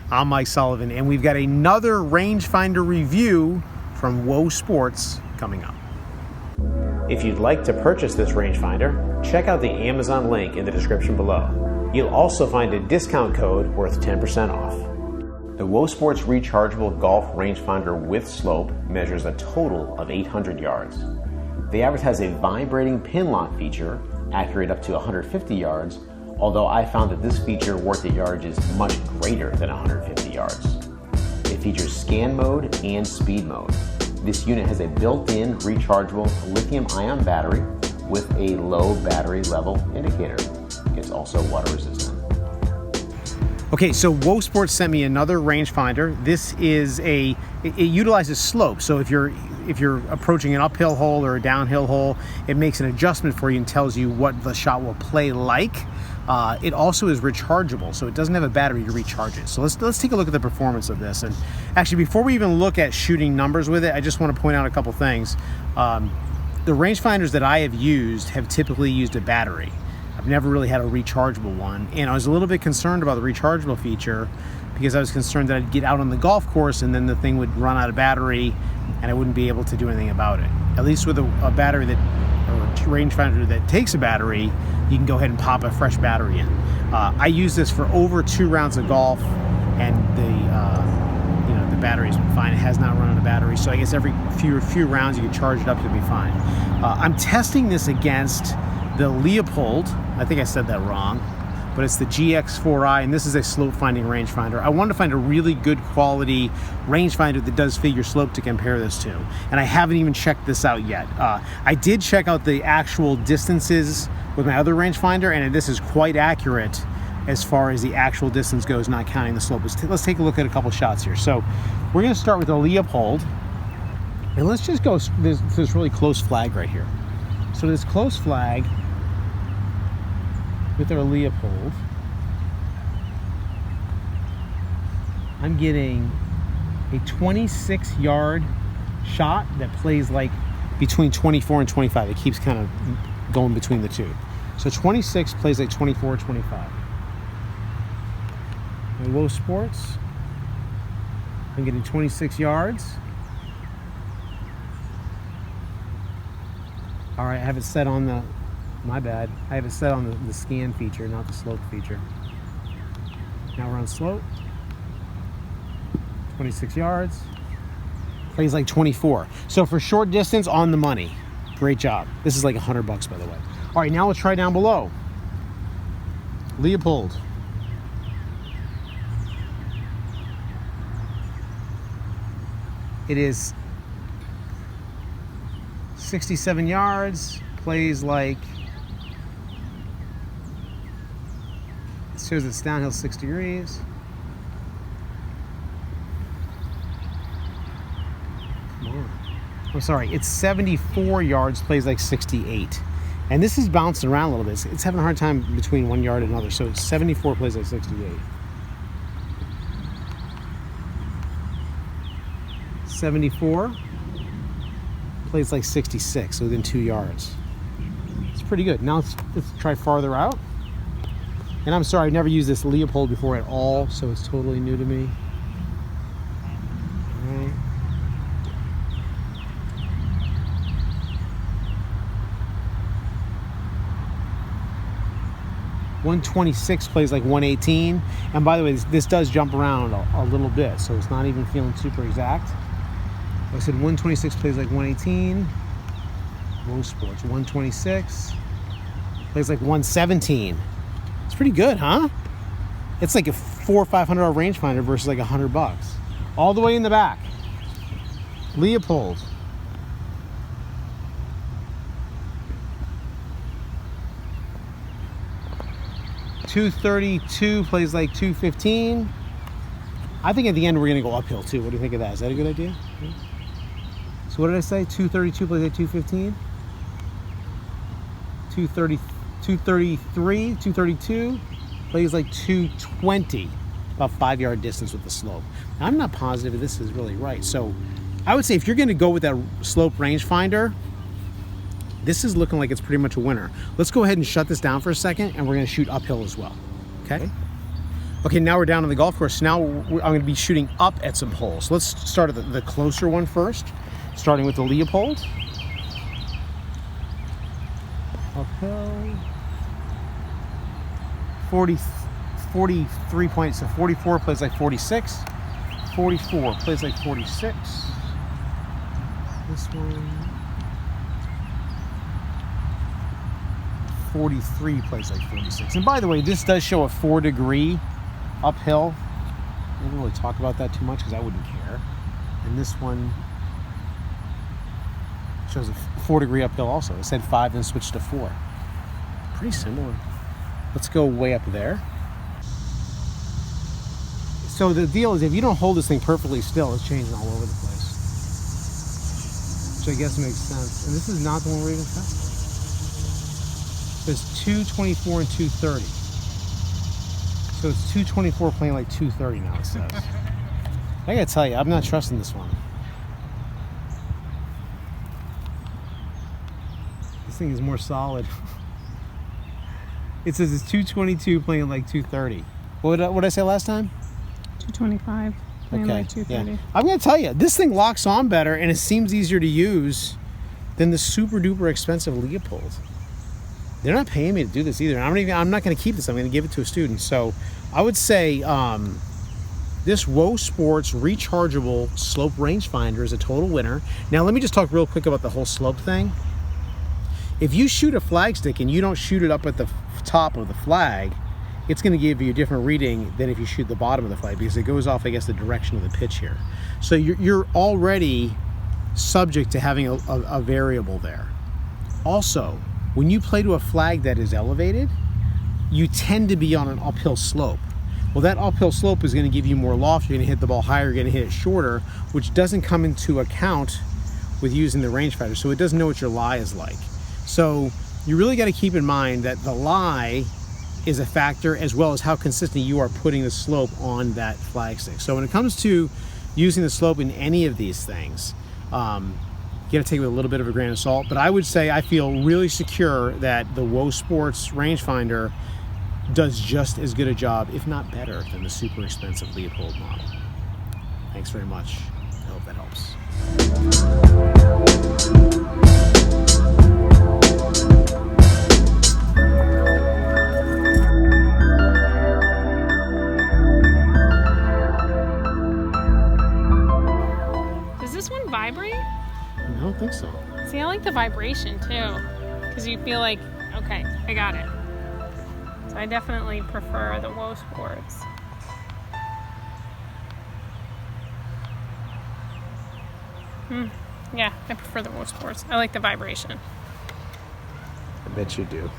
I'm Mike Sullivan, and we've got another rangefinder review from WOSPORTS coming up. If you'd like to purchase this rangefinder, check out the Amazon link in the description below. You'll also find a discount code worth 10% off. The WOSPORTS Rechargeable Golf Rangefinder with Slope measures a total of 800 yards. They advertise a vibrating pin lock feature, accurate up to 150 yards, although I found that this feature worked at yardage is much greater than 150 yards. It features scan mode and speed mode. This unit has a built-in rechargeable lithium-ion battery with a low battery level indicator. It's also water resistant. Okay, so WOSPORTS sent me another rangefinder. This is it utilizes slope. So if you're approaching an uphill hole or a downhill hole, it makes an adjustment for you and tells you what the shot will play like. It also is rechargeable, so it doesn't have a battery to recharge it. So let's take a look at the performance of this. And actually, before we even look at shooting numbers with it, I just want to point out a couple things. The rangefinders that I have used have typically used a battery. I've never really had a rechargeable one, and I was a little bit concerned about the rechargeable feature because I was concerned that I'd get out on the golf course and then the thing would run out of battery and I wouldn't be able to do anything about it. At least with a battery or a rangefinder that takes a battery, you can go ahead and pop a fresh battery in. I use this for over 2 rounds of golf, and the battery's been fine. It has not run out of battery, so I guess every few rounds you can charge it up, you'll be fine. I'm testing this against the Leupold. I think I said that wrong, but it's the GX4i, and this is a slope finding rangefinder. I wanted to find a really good quality rangefinder that does figure slope to compare this to, and I haven't even checked this out yet. I did check out the actual distances with my other rangefinder, and this is quite accurate as far as the actual distance goes, not counting the slope. Let's take a look at a couple shots here. So we're going to start with the Leupold, and let's just go to this really close flag right here. So this close flag with our Leupold, I'm getting a 26-yard shot that plays like between 24 and 25. It keeps kind of going between the two. So 26 plays like 24, 25. My WOSPORTS, I'm getting 26 yards. All right, I have it set on the, my bad. I have it set on the scan feature, not the slope feature. Now we're on slope. 26 yards. Plays like 24. So for short distance, on the money. Great job. This is like $100, by the way. All right, now let's try down below. Leupold. It is 67 yards. Plays like, it shows it's downhill 6 degrees. Come on. I'm sorry, it's 74 yards, plays like 68. And this is bouncing around a little bit. It's having a hard time between 1 yard and another. So it's 74, plays like 68. 74, plays like 66, so within 2 yards. It's pretty good. Now let's try farther out. And I'm sorry, I've never used this Leupold before at all, so it's totally new to me. All right. .126 plays like 118, and by the way, this does jump around a little bit, so it's not even feeling super exact. Like I said, 126 plays like 118. WOSPORTS 126 plays like 117. It's pretty good, huh? It's like a $400 or $500 rangefinder versus like $100. All the way in the back. Leupold. .232 plays like 215. I think at the end we're gonna go uphill too. What do you think of that? Is that a good idea? Yeah. So what did I say? 232 plays like 215. 233, 232 plays like 220. About 5 yard distance with the slope. Now, I'm not positive if this is really right. So I would say if you're gonna go with that slope rangefinder, this is looking like it's pretty much a winner. Let's go ahead and shut this down for a second, and we're gonna shoot uphill as well, okay? Okay, now we're down on the golf course. Now I'm going to be shooting up at some holes. Let's start at the closer one first, starting with the Leupold. Uphill. 43 points, so 44 plays like 46. 44 plays like 46. This one. 43 plays like 46. And by the way, this does show a 4-degree uphill. I didn't really talk about that too much because I wouldn't care. And this one shows a 4-degree uphill also. It said 5, then switched to 4. Pretty similar. Let's go way up there. So the deal is, if you don't hold this thing perfectly still, it's changing all over the place. Which I guess makes sense. And this is not the one we're even testing. It's 224 and 230. So it's 224 playing like 230 now, it says. I gotta tell you, I'm not trusting this one. This thing is more solid. It says it's 222 playing like 230. What did I say last time? 225 playing like 230. Yeah. I'm gonna tell you, this thing locks on better and it seems easier to use than the super duper expensive Leupold. They're not paying me to do this either. I'm not going to keep this. I'm going to give it to a student. So I would say this WOSPORTS Rechargeable Slope Rangefinder is a total winner. Now let me just talk real quick about the whole slope thing. If you shoot a flag stick and you don't shoot it up at the top of the flag, it's going to give you a different reading than if you shoot the bottom of the flag, because it goes off, I guess, the direction of the pitch here. So you're already subject to having a variable there. Also, when you play to a flag that is elevated, you tend to be on an uphill slope. Well, that uphill slope is going to give you more loft. You're going to hit the ball higher, you're going to hit it shorter, which doesn't come into account with using the rangefinder. So it doesn't know what your lie is like. So you really got to keep in mind that the lie is a factor, as well as how consistent you are putting the slope on that flag stick. So when it comes to using the slope in any of these things, you got to take it with a little bit of a grain of salt, but I would say I feel really secure that the WOSPORTS rangefinder does just as good a job, if not better, than the super expensive Leupold model. Thanks very much. I hope that helps. Does this one vibrate? I don't think so. See, I like the vibration too, because you feel like, okay, I got it. So I definitely prefer the WOSPORTS. Yeah, I prefer the WOSPORTS. I like the vibration. I bet you do.